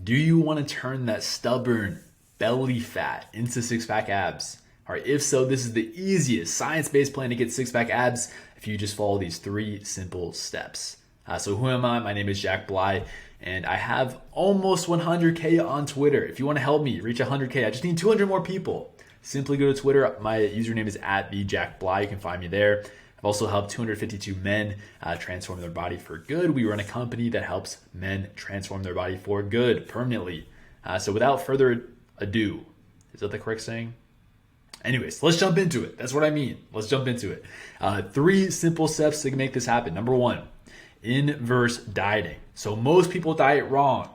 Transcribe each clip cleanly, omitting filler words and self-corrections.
Do you want to turn that stubborn belly fat into six-pack abs? All right, if so, this is the easiest science-based plan to get six-pack abs if you just follow these 3 simple steps. So who am I? My name is Jack Bly, and I have almost 100K on Twitter. If you want to help me reach 100K, I just need 200 more people. Simply go to Twitter. My username is @thejackbly. You can find me there. I've also helped 252 men transform their body for good. We run a company that helps men transform their body for good permanently. So without further ado, is that the correct saying? Anyways, let's jump into it. That's what I mean. Let's jump into it. 3 simple steps to make this happen. Number 1, inverse dieting. So most people diet wrong.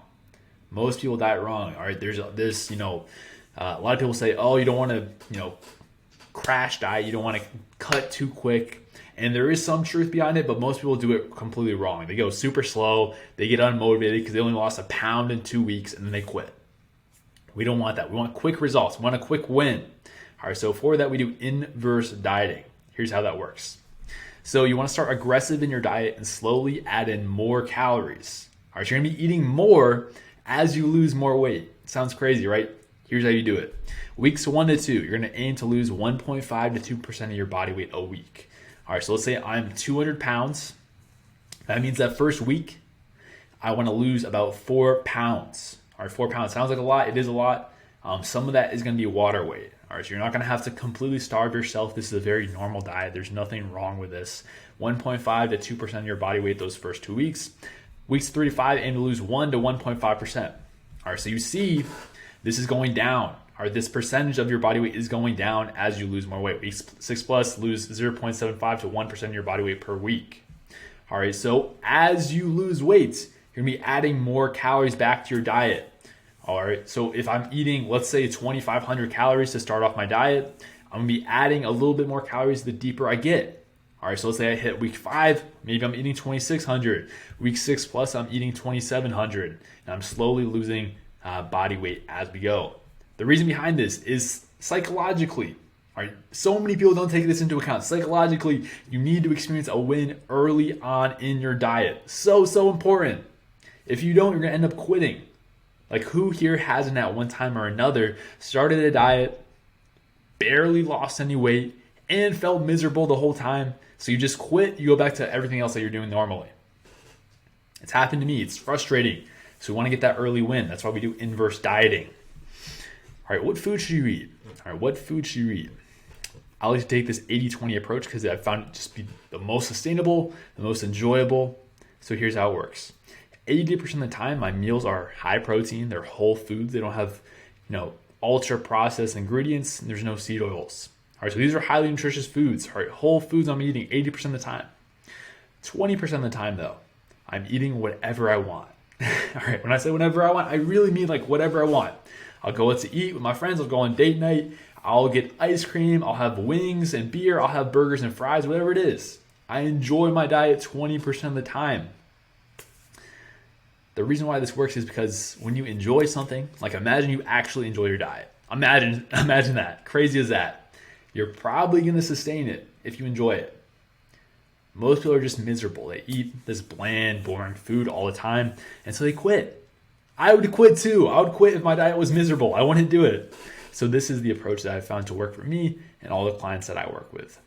All right, there's this, a lot of people say, oh, you don't want to, crash diet. You don't want to cut too quick. And there is some truth behind it, but most people do it completely wrong. They go super slow. They get unmotivated because they only lost a pound in 2 weeks and then they quit. We don't want that. We want quick results. We want a quick win. All right, so for that, we do inverse dieting. Here's how that works. So you want to start aggressive in your diet and slowly add in more calories. All right, so you're going to be eating more as you lose more weight. Sounds crazy, right? Here's how you do it. Weeks 1 to 2, you're going to aim to lose 1.5 to 2% of your body weight a week. All right, so let's say I'm 200 pounds. That means that first week, I want to lose about 4 pounds. All right, 4 pounds sounds like a lot. It is a lot. Some of that is going to be water weight. All right, so you're not going to have to completely starve yourself. This is a very normal diet. There's nothing wrong with this. 1.5 to 2% of your body weight those first 2 weeks. Weeks 3 to 5, aim to lose 1 to 1.5%. All right, so you see this is going down. All right, this percentage of your body weight is going down as you lose more weight. Weeks 6 plus, lose 0.75 to 1% of your body weight per week. All right, so as you lose weight, you're going to be adding more calories back to your diet. All right, so if I'm eating, let's say 2,500 calories to start off my diet, I'm going to be adding a little bit more calories the deeper I get. All right, so let's say I hit week 5, maybe I'm eating 2,600. Week 6 plus, I'm eating 2,700. And I'm slowly losing body weight as we go. The reason behind this is psychologically. All right, so many people don't take this into account. Psychologically, you need to experience a win early on in your diet. So important. If you don't, you're going to end up quitting. Like, who here hasn't at one time or another started a diet, barely lost any weight, and felt miserable the whole time? So you just quit, you go back to everything else that you're doing normally. It's happened to me. It's frustrating. So we want to get that early win. That's why we do inverse dieting. All right, what food should you eat? I like to take this 80-20 approach because I found it just be the most sustainable, the most enjoyable. So here's how it works. 80% of the time, my meals are high protein. They're whole foods. They don't have, ultra processed ingredients. And there's no seed oils. All right, so these are highly nutritious foods. All right, whole foods I'm eating 80% of the time. 20% of the time, though, I'm eating whatever I want. All right, when I say whatever I want, I really mean like whatever I want. I'll go out to eat with my friends. I'll go on date night. I'll get ice cream. I'll have wings and beer. I'll have burgers and fries, whatever it is. I enjoy my diet 20% of the time. The reason why this works is because when you enjoy something, like imagine you actually enjoy your diet. Imagine that. Crazy as that. You're probably going to sustain it if you enjoy it. Most people are just miserable. They eat this bland, boring food all the time, and so they quit. I would quit too. I would quit if my diet was miserable. I wouldn't do it. So this is the approach that I found to work for me and all the clients that I work with.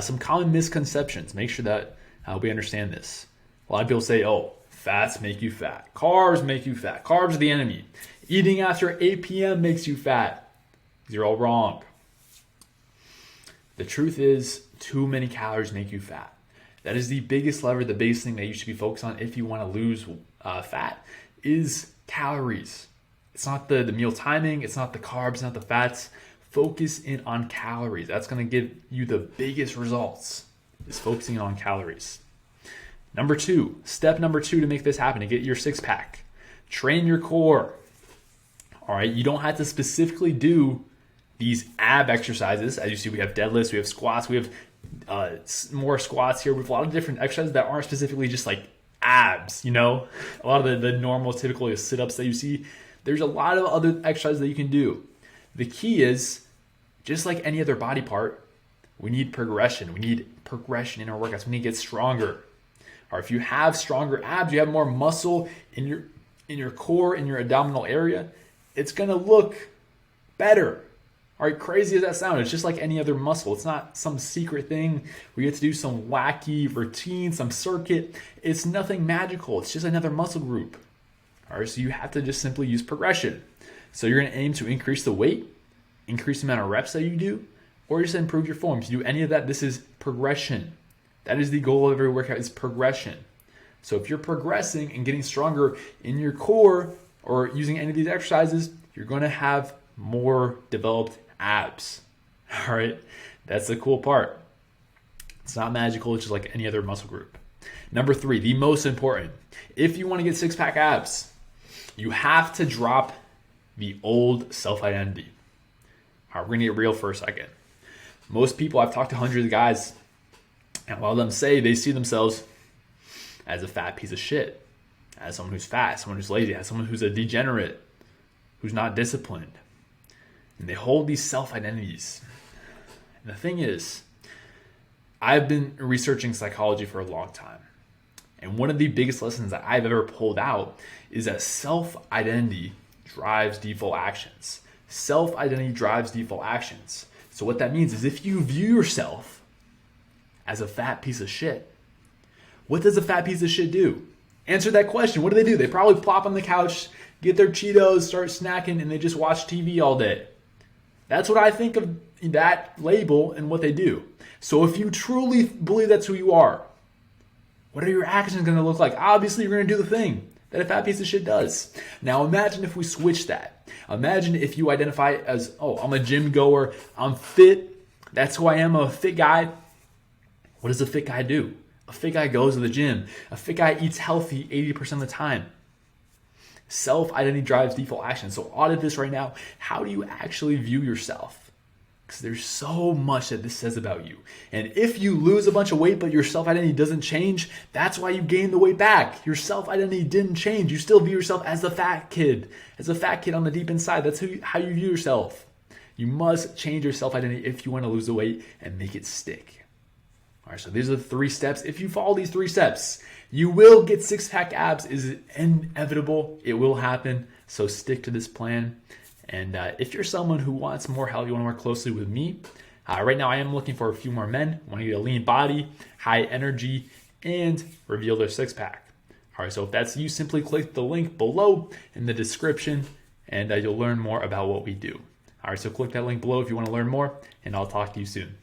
Some common misconceptions. Make sure that we understand this. A lot of people say, oh, fats make you fat. Carbs make you fat. Carbs are the enemy. Eating after 8 p.m. makes you fat. You're all wrong. The truth is, too many calories make you fat. That is the biggest lever, the biggest thing that you should be focused on if you want to lose fat is calories. It's not the meal timing. It's not the carbs, not the fats. Focus in on calories. That's going to give you the biggest results, is focusing on calories. Step number 2 to make this happen, to get your 6-pack. Train your core. All right, you don't have to specifically do these ab exercises. As you see, we have deadlifts, we have squats, we have more squats here. We have a lot of different exercises that aren't specifically just like abs, A lot of the normal, typical sit-ups that you see. There's a lot of other exercises that you can do. The key is, just like any other body part, we need progression. We need progression in our workouts. We need to get stronger. Or if you have stronger abs, you have more muscle in in your core, in your abdominal area, it's going to look better. All right, crazy as that sounds, it's just like any other muscle. It's not some secret thing where you get to do some wacky routine, some circuit. It's nothing magical. It's just another muscle group. All right, so you have to just simply use progression. So you're going to aim to increase the weight, increase the amount of reps that you do, or just improve your form. If you do any of that, this is progression. That is the goal of every workout, is progression. So if you're progressing and getting stronger in your core or using any of these exercises, you're going to have more developed abs. All right, that's the cool part. It's not magical, it's just like any other muscle group. Number 3, the most important. If you want to get six-pack abs, you have to drop the old self-identity. All right, we're going to get real for a second. Most people, I've talked to hundreds of guys, and a lot of them say they see themselves as a fat piece of shit, as someone who's fat, someone who's lazy, as someone who's a degenerate, who's not disciplined. And they hold these self-identities. And the thing is, I've been researching psychology for a long time. And one of the biggest lessons that I've ever pulled out is that self-identity drives default actions. Self-identity drives default actions. So what that means is if you view yourself as a fat piece of shit, what does a fat piece of shit do? Answer that question. What do? They probably plop on the couch, get their Cheetos, start snacking, and they just watch TV all day. That's what I think of that label and what they do. So if you truly believe that's who you are, what are your actions going to look like? Obviously, you're going to do the thing that a fat piece of shit does. Now imagine if we switch that. Imagine if you identify as, oh, I'm a gym goer, I'm fit, that's who I am, I'm a fit guy. What does a fit guy do? A fit guy goes to the gym. A fit guy eats healthy 80% of the time. Self-identity drives default action. So audit this right now. How do you actually view yourself? Because there's so much that this says about you. And if you lose a bunch of weight, but your self-identity doesn't change, that's why you gain the weight back. Your self-identity didn't change. You still view yourself as the fat kid. As a fat kid on the deep inside. That's how you view yourself. You must change your self-identity if you want to lose the weight and make it stick. All right, so these are the 3 steps. If you follow these 3 steps, you will get six-pack abs. Is inevitable. It will happen. So stick to this plan. And if you're someone who wants more help, you want to work closely with me, right now I am looking for a few more men who want to get a lean body, high energy, and reveal their six-pack. All right, so if that's you, simply click the link below in the description, and you'll learn more about what we do. All right, so click that link below if you want to learn more, and I'll talk to you soon.